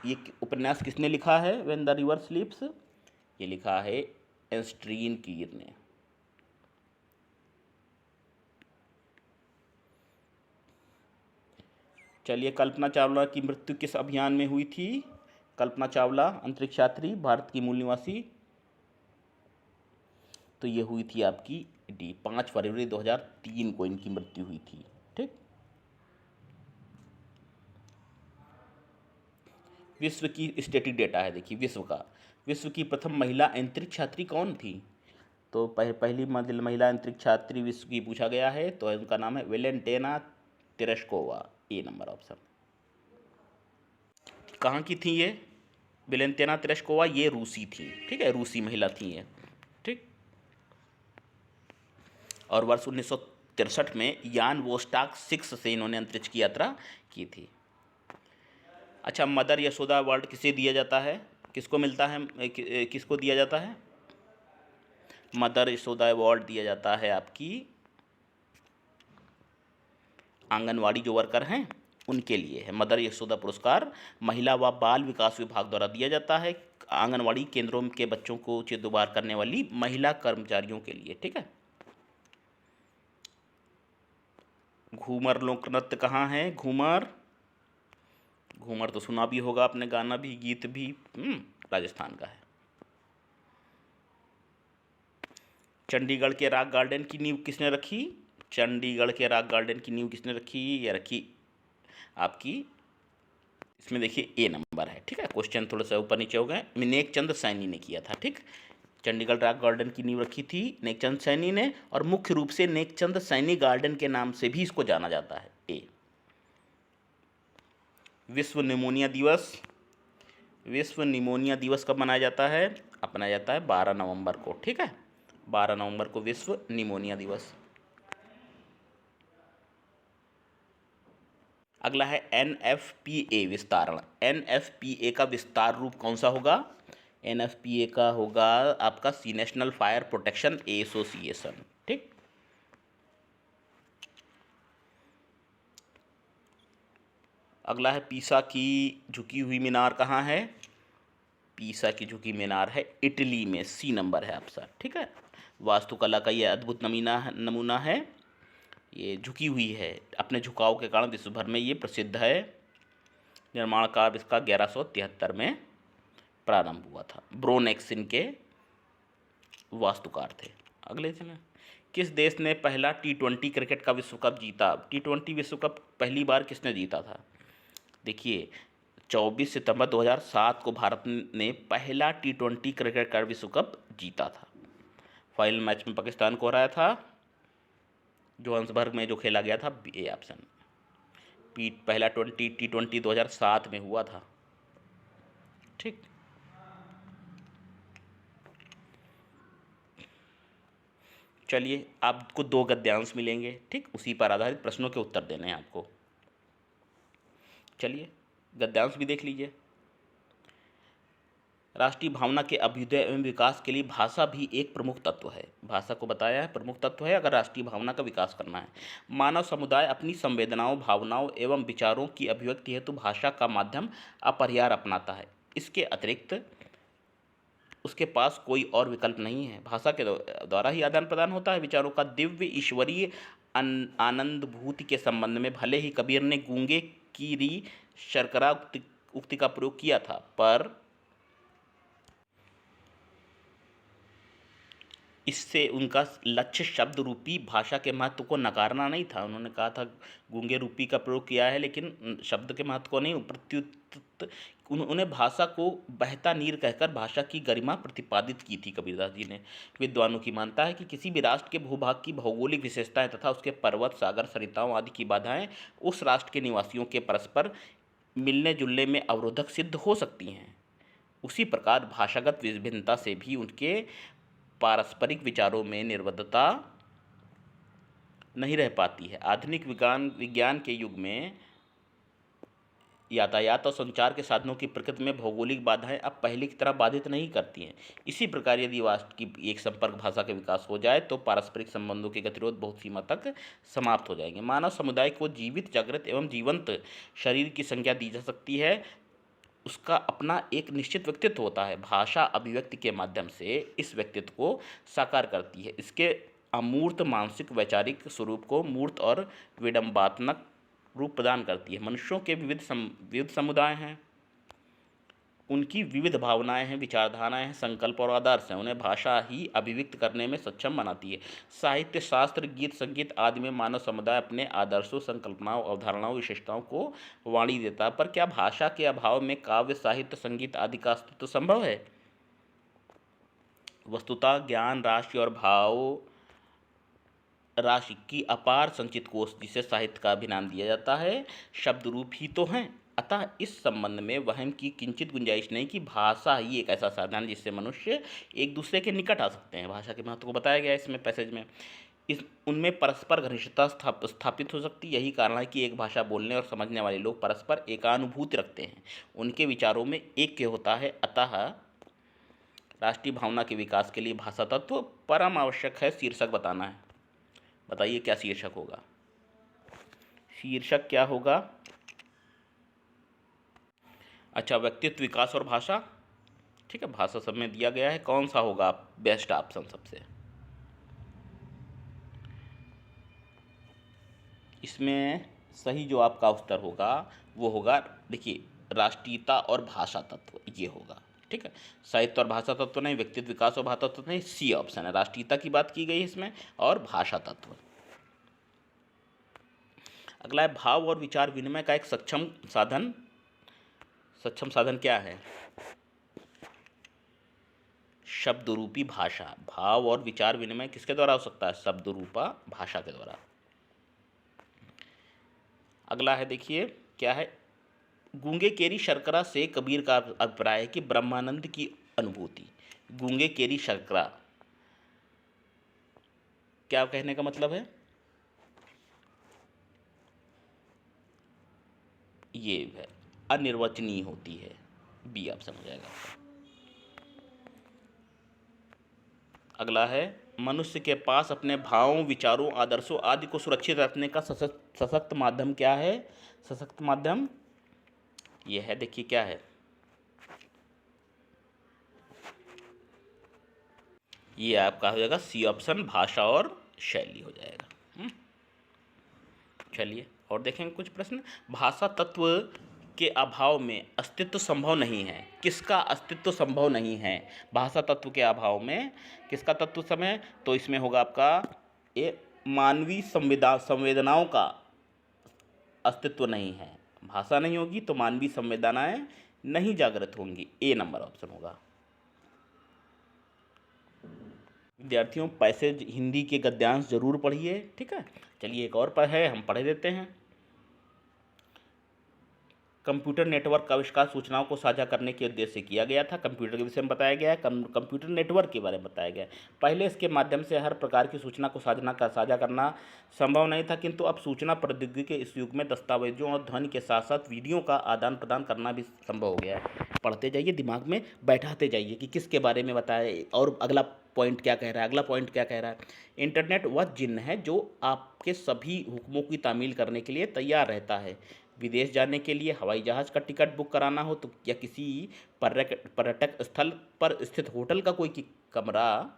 ये उपन्यास किसने लिखा है? व्हेन द रिवर स्लीप्स, ये लिखा है एस्ट्रीन कीर ने। चलिए, कल्पना चावला की मृत्यु किस अभियान में हुई थी? कल्पना चावला अंतरिक्ष यात्री, भारत की मूल निवासी। तो ये हुई थी आपकी 5 फरवरी 2003 को इनकी मृत्यु हुई थी। ठीक, विश्व की स्टैटिक डेटा है, देखिए विश्व की प्रथम महिला अंतरिक्ष यात्री कौन थी? तो पहली महिला अंतरिक्ष यात्री विश्व की पूछा गया है, तो उनका नाम है वेलेंटिना तेरेस्कोवा, ए नंबर ऑप्शन। कहाँ की थी ये वेलेंटिना तेरेस्कोवा? ये रूसी थी। ठीक है, रूसी महिला थी ये। ठीक, और वर्ष 1963 में यान वोस्टॉक 6 से इन्होंने अंतरिक्ष की यात्रा की थी। अच्छा, मदर यशोदा अवार्ड किसे दिया जाता है? किसको मिलता है, किसको दिया जाता है? मदर यशोदा अवार्ड दिया जाता है आपकी आंगनवाड़ी जो वर्कर हैं उनके लिए है। मदर यशोदा पुरस्कार महिला व बाल विकास विभाग द्वारा दिया जाता है आंगनवाड़ी केंद्रों के बच्चों को उचित दुबार करने वाली महिला कर्मचारियों के लिए। ठीक है, घूमर लोक नृत्य कहाँ है? घूमर, घूमर तो सुना भी होगा आपने, गाना भी, गीत भी, राजस्थान का है। चंडीगढ़ के रॉक गार्डन की नींव किसने रखी? चंडीगढ़ के रॉक गार्डन की नींव किसने रखी? ये रखी आपकी, इसमें देखिए ए नंबर है। ठीक है, क्वेश्चन थोड़ा सा ऊपर नीचे हो गए, नेक चंद सैनी ने किया था। ठीक, चंडीगढ़ रॉक गार्डन की नींव रखी थी नेकचंद सैनी ने, और मुख्य रूप से नेकचंद सैनी गार्डन के नाम से भी इसको जाना जाता है। ए। विश्व निमोनिया दिवस, विश्व निमोनिया दिवस कब मनाया जाता है? अपनाया जाता है 12 नवंबर को। ठीक है, 12 नवंबर को विश्व निमोनिया दिवस। अगला है NFPA विस्तारण। NFPA का विस्तार रूप कौन सा होगा? NFPA का होगा आपका सी नेशनल फायर प्रोटेक्शन एसोसिएशन। ठीक, अगला है, पीसा की झुकी हुई मीनार कहाँ है? पीसा की झुकी मीनार है इटली में, सी नंबर है आपका। ठीक है, वास्तुकला का ये अद्भुत नमूना है, ये झुकी हुई है, अपने झुकाव के कारण विश्व भर में ये प्रसिद्ध है। निर्माण कार्य इसका 1173 में प्रारंभ हुआ था। ब्रोनेक्स इनके वास्तुकार थे। अगले चलें, किस देश ने पहला T20 क्रिकेट का विश्व कप जीता? T20 विश्व कप पहली बार किसने जीता था? देखिए, 24 सितंबर 2007 को भारत ने पहला T20 क्रिकेट का विश्व कप जीता था। फाइनल मैच में पाकिस्तान को हराया था, जोहान्सबर्ग में जो खेला गया था। ए ऑप्शन, पहला T20 2007 में हुआ था। ठीक, चलिए, आपको 2 गद्यांश मिलेंगे। ठीक, उसी पर आधारित प्रश्नों के उत्तर देने हैं आपको। चलिए, गद्यांश भी देख लीजिए। राष्ट्रीय भावना के अभ्युदय एवं विकास के लिए भाषा भी एक प्रमुख तत्व है। भाषा को बताया है प्रमुख तत्व है अगर राष्ट्रीय भावना का विकास करना है। मानव समुदाय अपनी संवेदनाओं, भावनाओं एवं विचारों की अभिव्यक्ति हेतु भाषा का माध्यम अपरिहार्य अपनाता है। इसके अतिरिक्त उसके पास कोई और विकल्प नहीं है। भाषा के द्वारा ही आदान प्रदान होता है विचारों का। दिव्य ईश्वरीय आनंदभूति के संबंध में भले ही कबीर ने गूंगे की री शर्करा उक्ति का प्रयोग किया था, पर इससे उनका लक्ष्य शब्द रूपी भाषा के महत्व को नकारना नहीं था। उन्होंने कहा था गूंगे रूपी का प्रयोग किया है, लेकिन शब्द के महत्व को नहीं, प्रत्युत उन्होंने भाषा को बहता नीर कहकर भाषा की गरिमा प्रतिपादित की थी कबीरदास जी ने। विद्वानों की मानता है कि किसी भी राष्ट्र के भूभाग की भौगोलिक विशेषताएं तथा उसके पर्वत, सागर, सरिताओं आदि की बाधाएं उस राष्ट्र के निवासियों के परस्पर मिलने जुलने में अवरोधक सिद्ध हो सकती हैं। उसी प्रकार भाषागत विभिन्नता से भी उनके पारस्परिक विचारों में निर्बद्धता नहीं रह पाती है। आधुनिक विज्ञान के युग में यातायात और संचार के साधनों की प्रकृति में भौगोलिक बाधाएं अब पहले की तरह बाधित नहीं करती हैं। इसी प्रकार यदि राष्ट्र की एक संपर्क भाषा का विकास हो जाए तो पारस्परिक संबंधों के गतिरोध बहुत सीमा तक समाप्त हो जाएंगे। मानव समुदाय को जीवित, जागृत एवं जीवंत शरीर की संज्ञा दी जा सकती है। उसका अपना एक निश्चित व्यक्तित्व होता है। भाषा अभिव्यक्ति के माध्यम से इस व्यक्तित्व को साकार करती है। इसके अमूर्त मानसिक वैचारिक स्वरूप को मूर्त और विडंबात्मक रूप प्रदान करती है। मनुष्यों के विविध समुदाय हैं, उनकी विविध भावनाएं हैं, विचारधाराएं हैं, संकल्प और आदर्श हैं। उन्हें भाषा ही अभिव्यक्त करने में सक्षम बनाती है। साहित्य, शास्त्र, गीत, संगीत आदि में मानव समुदाय अपने आदर्शों, संकल्पनाओं, अवधारणाओं, विशेषताओं को वाणी देता है। पर क्या भाषा के अभाव में काव्य, साहित्य, संगीत आदि का अस्तित्व संभव है? वस्तुतः ज्ञान राशि और भाव राशि की अपार संचित कोष, जिसे साहित्य का भी नाम दिया जाता है, शब्द रूप ही तो हैं। अतः इस संबंध में वहम की किंचित गुंजाइश नहीं कि भाषा ही एक ऐसा साधन है जिससे मनुष्य एक दूसरे के निकट आ सकते हैं। भाषा के महत्व को बताया गया है इसमें पैसेज में। उनमें परस्पर घनिष्ठता स्थापित हो सकती है। यही कारण है कि एक भाषा बोलने और समझने वाले लोग परस्पर एकानुभूति रखते हैं, उनके विचारों में ऐक्य होता है। अतः राष्ट्रीय भावना के विकास के लिए भाषा तत्व परम आवश्यक है। शीर्षक बताना है, बताइए क्या शीर्षक होगा? शीर्षक क्या होगा? अच्छा, व्यक्तित्व, विकास और भाषा। ठीक है, भाषा सब में दिया गया है। कौन सा होगा बेस्ट ऑप्शन सबसे? इसमें सही जो आपका उत्तर होगा वो होगा, देखिए, राष्ट्रीयता और भाषा तत्व, ये होगा। ठीक है, साहित्य और भाषा तत्व नहीं, व्यक्तित्व, विकास और भाषा तत्व नहीं, सी ऑप्शन है। राष्ट्रीयता की बात की गई है इसमें और भाषा तत्व। अगला है भाव और विचार विनिमय का एक सक्षम साधन। सक्षम साधन क्या है? शब्द रूपी भाषा। भाव और विचार विनिमय किसके द्वारा हो सकता है? शब्द रूपा भाषा के द्वारा। अगला है, देखिए क्या है, गूंगे केरी शर्करा से कबीर का अभिप्राय है कि ब्रह्मानंद की अनुभूति। गूंगे केरी शर्करा, क्या कहने का मतलब है? ये है अनिर्वचनीय होती है, बी ऑप्शन हो जाएगा। अगला है, मनुष्य के पास अपने भावों, विचारों, आदर्शों आदि को सुरक्षित रखने का सशक्त माध्यम क्या है? सशक्त माध्यम ये है, देखिए क्या है, ये आपका हो जाएगा सी ऑप्शन, भाषा और शैली हो जाएगा। चलिए और देखेंगे कुछ प्रश्न। भाषा तत्व के अभाव में अस्तित्व संभव नहीं है। किसका अस्तित्व संभव नहीं है? भाषा तत्व के अभाव में किसका तत्व समय? तो इसमें होगा आपका ये मानवीय संवेदनाओं का अस्तित्व नहीं है। भाषा नहीं होगी तो मानवीय संवेदनाएं नहीं जागृत होंगी। ए नंबर ऑप्शन होगा। विद्यार्थियों, पैसेज हिंदी के गद्यांश जरूर पढ़िए। ठीक है, चलिए एक और पर है, हम पढ़ देते हैं। कंप्यूटर नेटवर्क का आविष्कार सूचनाओं को साझा करने के उद्देश्य से किया गया था। कंप्यूटर के विषय में बताया गया है, कंप्यूटर नेटवर्क के बारे में बताया गया है। पहले इसके माध्यम से हर प्रकार की सूचना को साझा करना संभव नहीं था, किंतु अब सूचना प्रौद्योगिकी के इस युग में दस्तावेजों और ध्वनि के साथ साथ वीडियो का आदान प्रदान करना भी संभव हो गया है। पढ़ते जाइए, दिमाग में बैठाते जाइए कि किसके बारे में बताया और अगला पॉइंट क्या कह रहा है, अगला पॉइंट क्या कह रहा है। इंटरनेट वह जिन्न है जो आपके सभी हुक्मों की तामील करने के लिए तैयार रहता है। विदेश जाने के लिए हवाई जहाज़ का टिकट बुक कराना हो तो, या किसी पर्यटक स्थल पर स्थित होटल का कोई कमरा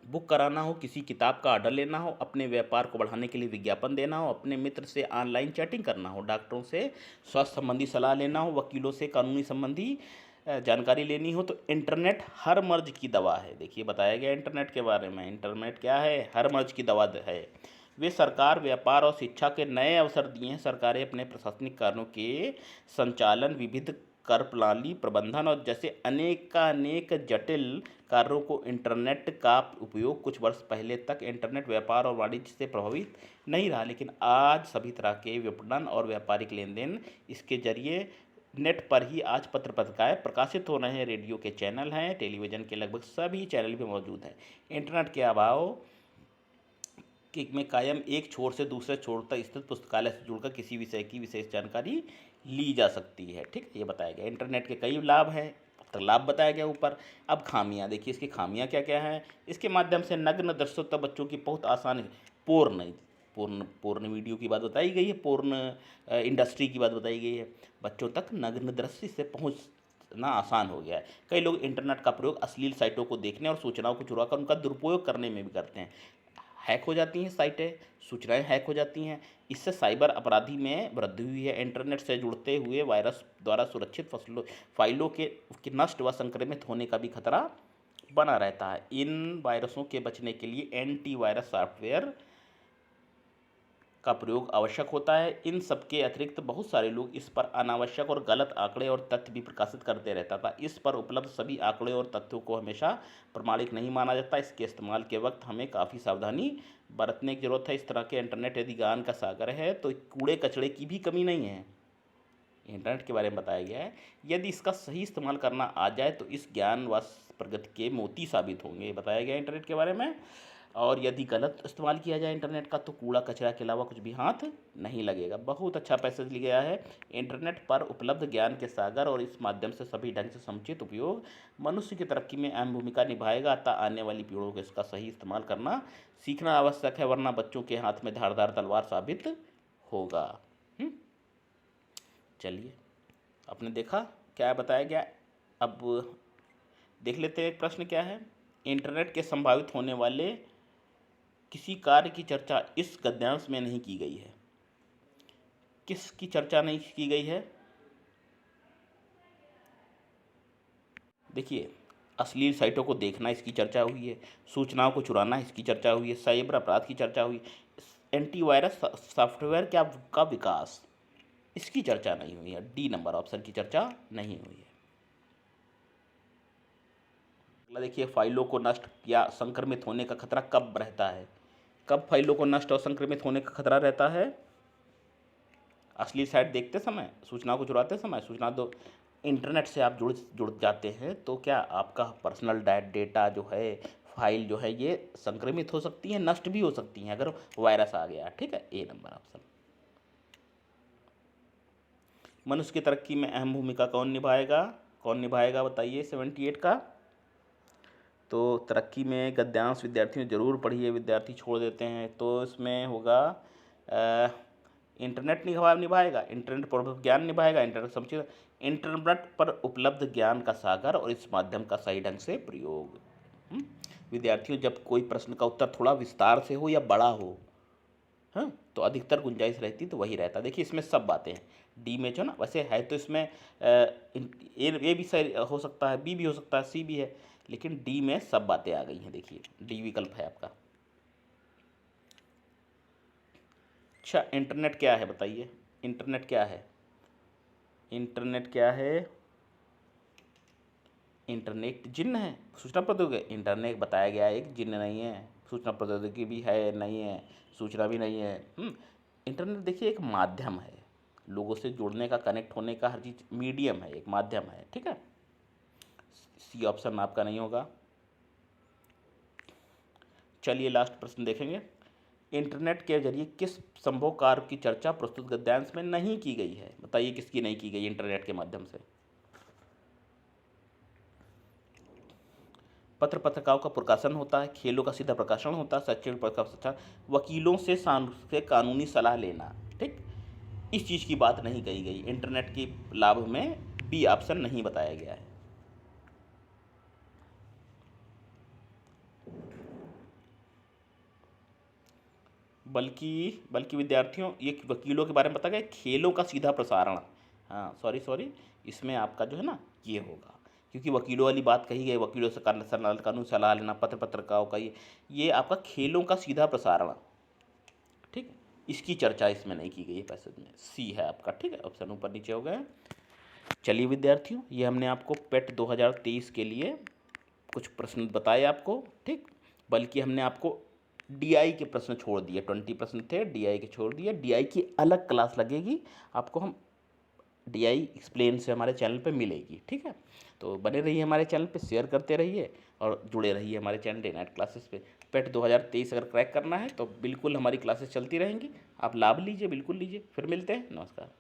बुक कराना हो, किसी किताब का ऑर्डर लेना हो, अपने व्यापार को बढ़ाने के लिए विज्ञापन देना हो, अपने मित्र से ऑनलाइन चैटिंग करना हो, डॉक्टरों से स्वास्थ्य संबंधी सलाह लेना हो, वकीलों से कानूनी संबंधी जानकारी लेनी हो, तो इंटरनेट हर मर्ज की दवा है। देखिए बताया गया इंटरनेट के बारे में। इंटरनेट क्या है? हर मर्ज की दवा है। वे सरकार, व्यापार और शिक्षा के नए अवसर दिए हैं। सरकारें अपने प्रशासनिक कार्यों के संचालन, विविध कर प्रणाली प्रबंधन और जैसे अनेकानेक जटिल कार्यों को इंटरनेट का उपयोग कुछ वर्ष पहले तक इंटरनेट व्यापार और वाणिज्य से प्रभावित नहीं रहा, लेकिन आज सभी तरह के विपणन और व्यापारिक लेन देन इसके जरिए नेट पर ही। आज पत्र पत्रिकाएँ प्रकाशित हो रहे हैं, रेडियो के चैनल हैं, टेलीविज़न के लगभग सभी चैनल भी मौजूद हैं। इंटरनेट के अभाव में कायम एक छोर से दूसरे छोर तक स्थित पुस्तकालय से जुड़कर किसी विषय की विशेष जानकारी ली जा सकती है। ठीक है, ये बताया गया। इंटरनेट के कई लाभ हैं, तो लाभ बताया गया ऊपर। अब खामियां देखिए, इसकी खामियां क्या क्या हैं। इसके माध्यम से नग्न दृश्यों तक बच्चों की बहुत आसान पोर्न पोर्न पोर्न वीडियो की बात बताई गई है, पोर्न इंडस्ट्री की बात बताई गई है। बच्चों तक नग्न दृश्य से पहुँचना आसान हो गया है। कई लोग इंटरनेट का प्रयोग अश्लील साइटों को देखने और सूचनाओं को चुराकर उनका दुरुपयोग करने में भी करते हैं। हैक हो जाती हैं साइटें, सूचनाएं हैक हो जाती हैं। इससे साइबर अपराधी में वृद्धि हुई है। इंटरनेट से जुड़ते हुए वायरस द्वारा सुरक्षित फाइलों के नष्ट व संक्रमित होने का भी खतरा बना रहता है। इन वायरसों के बचने के लिए एंटीवायरस सॉफ्टवेयर का प्रयोग आवश्यक होता है। इन सबके अतिरिक्त बहुत सारे लोग इस पर अनावश्यक और गलत आंकड़े और तथ्य भी प्रकाशित करते रहता था। इस पर उपलब्ध सभी आंकड़े और तथ्यों को हमेशा प्रमाणिक नहीं माना जाता। इसके इस्तेमाल के वक्त हमें काफ़ी सावधानी बरतने की जरूरत है। इस तरह के इंटरनेट यदि ज्ञान का सागर है तो कूड़े कचड़े की भी कमी नहीं है। इंटरनेट के बारे में बताया गया है, यदि इसका सही इस्तेमाल करना आ जाए तो इस ज्ञान व प्रगति के मोती साबित होंगे। बताया गया इंटरनेट के बारे में। और यदि गलत इस्तेमाल किया जाए इंटरनेट का तो कूड़ा कचरा के अलावा कुछ भी हाथ नहीं लगेगा। बहुत अच्छा पैसेज लिया गया है। इंटरनेट पर उपलब्ध ज्ञान के सागर और इस माध्यम से सभी ढंग से समुचित उपयोग मनुष्य की तरक्की में अहम भूमिका निभाएगा। अतः आने वाली पीढ़ियों को इसका सही इस्तेमाल करना सीखना आवश्यक है, वरना बच्चों के हाथ में धारदार तलवार साबित होगा। चलिए, आपने देखा क्या बताया गया। अब देख लेते हैं एक प्रश्न क्या है। इंटरनेट के संभावित होने वाले किसी कार्य की चर्चा इस गद्यांश में नहीं की गई है। किसकी चर्चा नहीं की गई है? देखिए, अश्लील साइटों को देखना इसकी चर्चा हुई है, सूचनाओं को चुराना इसकी चर्चा हुई है, साइबर अपराध की चर्चा हुई, एंटीवायरस सॉफ्टवेयर का विकास इसकी चर्चा नहीं हुई है। डी नंबर ऑप्शन की चर्चा नहीं हुई है। अगला देखिए, फाइलों को नष्ट या संक्रमित होने का खतरा कब रहता है? कब फाइलों को नष्ट और संक्रमित होने का खतरा रहता है? अश्लील साइट देखते समय, सूचनाओं को चुराते समय। सूचना दो इंटरनेट से आप जुड़ जाते हैं तो क्या आपका पर्सनल डेटा जो है, फाइल जो है, ये संक्रमित हो सकती है, नष्ट भी हो सकती हैं अगर वायरस आ गया। ठीक है, ए नंबर ऑप्शन। मनुष्य की तरक्की में अहम भूमिका कौन निभाएगा बताइए 78 का। तो तरक्की में गद्यांश विद्यार्थियों जरूर पढ़िए, विद्यार्थी छोड़ देते हैं। तो इसमें होगा इंटरनेट निभाएगा, इंटरनेट पर ज्ञान निभाएगा, इंटरनेट पर उपलब्ध ज्ञान का सागर और इस माध्यम का सही ढंग से प्रयोग। विद्यार्थियों, जब कोई प्रश्न का उत्तर थोड़ा विस्तार से हो या बड़ा हो, हाँ, तो अधिकतर गुंजाइश रहती तो वही रहता। देखिए, इसमें सब बातें हैं। डी में जो ना वैसे है तो इसमें ए भी सही हो सकता है, बी भी हो सकता है, सी भी है, लेकिन डी में सब बातें आ गई हैं। देखिए, डी विकल्प है आपका। अच्छा, इंटरनेट क्या है बताइए? इंटरनेट क्या है? इंटरनेट क्या है? इंटरनेट जिन्न है, सूचना प्रौद्योगिकी। इंटरनेट बताया गया है एक जिन्न नहीं है, सूचना प्रौद्योगिकी भी है नहीं है, सूचना भी नहीं है। इंटरनेट देखिए एक माध्यम है, लोगों से जुड़ने का, कनेक्ट होने का, हर चीज़ मीडियम है, एक माध्यम है, ठीक है। सी ऑप्शन आपका नहीं होगा। चलिए लास्ट प्रश्न देखेंगे। इंटरनेट के जरिए किस संभव कार्य की चर्चा प्रस्तुत गद्यांश में नहीं की गई है? बताइए किसकी नहीं की गई इंटरनेट के माध्यम से। पत्र पत्रिकाओं का प्रकाशन होता है, खेलों का सीधा प्रकाशन होता है, शैक्षणिक प्रकाशन, वकीलों से कानूनी सलाह लेना, ठीक। इस चीज़ की बात नहीं कही गई। इंटरनेट के लाभ में बी ऑप्शन नहीं बताया गया है। बल्कि विद्यार्थियों, ये वकीलों के बारे में बताया गया, खेलों का सीधा प्रसारण। हाँ सॉरी, इसमें आपका जो है ना ये होगा, क्योंकि वकीलों वाली बात कही गई, वकीलों से कानूनी सलाह लेना, पत्र पत्रिकाओं का ये आपका खेलों का सीधा प्रसारण, ठीक। इसकी चर्चा इसमें नहीं की गई है पैसेज में। सी है आपका, ठीक है। ऑप्शन ऊपर नीचे हो गए। चलिए विद्यार्थियों, ये हमने आपको पेट 2023 के लिए कुछ प्रश्न बताए आपको, ठीक। बल्कि हमने आपको डीआई के प्रश्न छोड़ दिए, 20 प्रश्न थे, डीआई के छोड़ दिए। डीआई की अलग क्लास लगेगी आपको, हम डीआई एक्सप्लेन से हमारे चैनल पे मिलेगी, ठीक है। तो बने रहिए हमारे चैनल पे, शेयर करते रहिए और जुड़े रहिए हमारे चैनल डे नाइट क्लासेस पे। पेट 2023 अगर क्रैक करना है तो बिल्कुल हमारी क्लासेस चलती रहेंगी, आप लाभ लीजिए, बिल्कुल लीजिए। फिर मिलते हैं, नमस्कार।